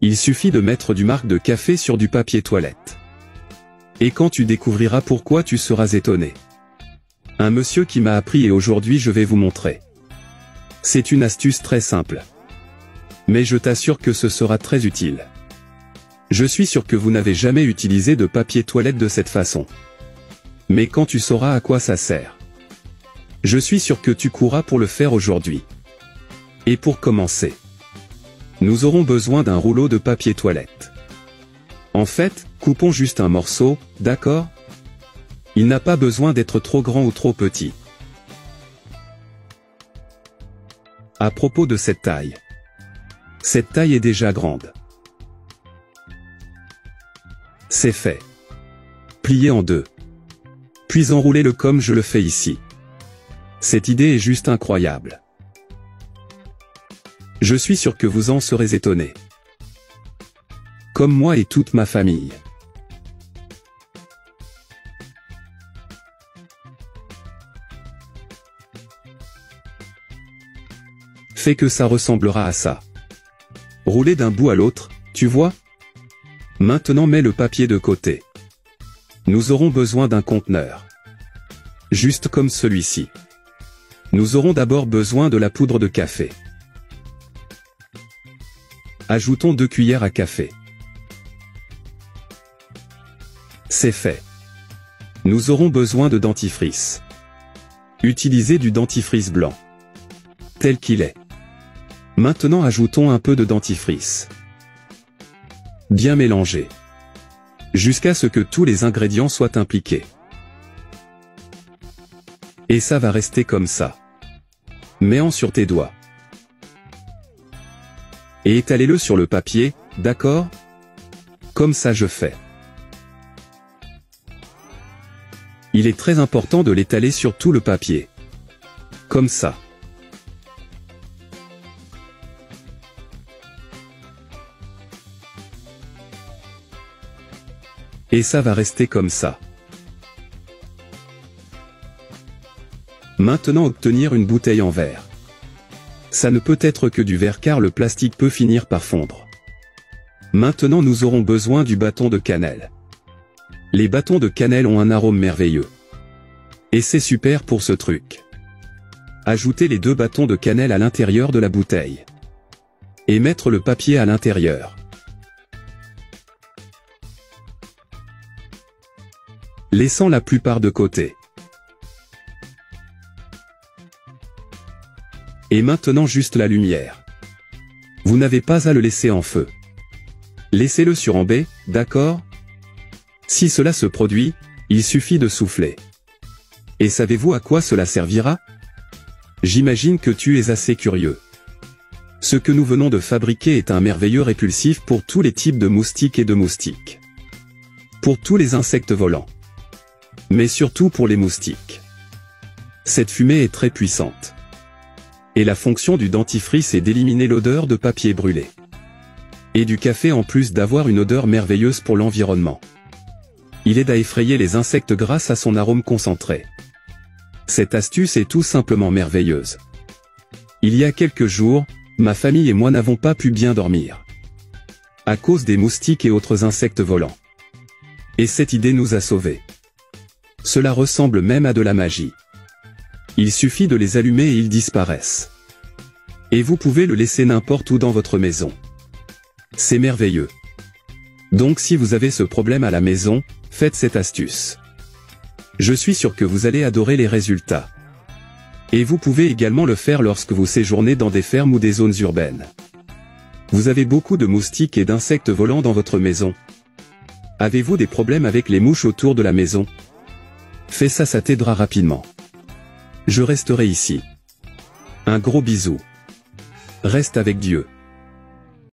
Il suffit de mettre du marc de café sur du papier toilette. Et quand tu découvriras pourquoi, tu seras étonné. Un monsieur qui m'a appris et aujourd'hui je vais vous montrer. C'est une astuce très simple. Mais je t'assure que ce sera très utile. Je suis sûr que vous n'avez jamais utilisé de papier toilette de cette façon. Mais quand tu sauras à quoi ça sert, je suis sûr que tu courras pour le faire aujourd'hui. Et pour commencer, nous aurons besoin d'un rouleau de papier toilette. En fait, coupons juste un morceau, d'accord? Il n'a pas besoin d'être trop grand ou trop petit. À propos de cette taille est déjà grande. C'est fait. Pliez en deux. Puis enroulez-le comme je le fais ici. Cette idée est juste incroyable. Je suis sûr que vous en serez étonné. Comme moi et toute ma famille. Fait que ça ressemblera à ça. Roulez d'un bout à l'autre, tu vois? Maintenant mets le papier de côté. Nous aurons besoin d'un conteneur. Juste comme celui-ci. Nous aurons d'abord besoin de la poudre de café. Ajoutons 2 cuillères à café. C'est fait. Nous aurons besoin de dentifrice. Utilisez du dentifrice blanc. Tel qu'il est. Maintenant ajoutons un peu de dentifrice. Bien mélanger. Jusqu'à ce que tous les ingrédients soient impliqués. Et ça va rester comme ça. Mets-en sur tes doigts. Et étalez-le sur le papier, d'accord? Comme ça je fais. Il est très important de l'étaler sur tout le papier. Comme ça. Et ça va rester comme ça. Maintenant obtenir une bouteille en verre. Ça ne peut être que du verre car le plastique peut finir par fondre. Maintenant nous aurons besoin du bâton de cannelle. Les bâtons de cannelle ont un arôme merveilleux. Et c'est super pour ce truc. Ajoutez les 2 bâtons de cannelle à l'intérieur de la bouteille. Et mettre le papier à l'intérieur. Laissant la plupart de côté. Et maintenant juste la lumière. Vous n'avez pas à le laisser en feu. Laissez-le sur en B, d'accord? Si cela se produit, il suffit de souffler. Et savez-vous à quoi cela servira? J'imagine que tu es assez curieux. Ce que nous venons de fabriquer est un merveilleux répulsif pour tous les types de moustiques et de moustiques. Pour tous les insectes volants. Mais surtout pour les moustiques. Cette fumée est très puissante. Et la fonction du dentifrice est d'éliminer l'odeur de papier brûlé. Et du café en plus d'avoir une odeur merveilleuse pour l'environnement. Il aide à effrayer les insectes grâce à son arôme concentré. Cette astuce est tout simplement merveilleuse. Il y a quelques jours, ma famille et moi n'avons pas pu bien dormir. À cause des moustiques et autres insectes volants. Et cette idée nous a sauvés. Cela ressemble même à de la magie. Il suffit de les allumer et ils disparaissent. Et vous pouvez le laisser n'importe où dans votre maison. C'est merveilleux. Donc si vous avez ce problème à la maison, faites cette astuce. Je suis sûr que vous allez adorer les résultats. Et vous pouvez également le faire lorsque vous séjournez dans des fermes ou des zones urbaines. Vous avez beaucoup de moustiques et d'insectes volants dans votre maison. Avez-vous des problèmes avec les mouches autour de la maison? Fais ça, ça t'aidera rapidement. Je resterai ici. Un gros bisou. Reste avec Dieu.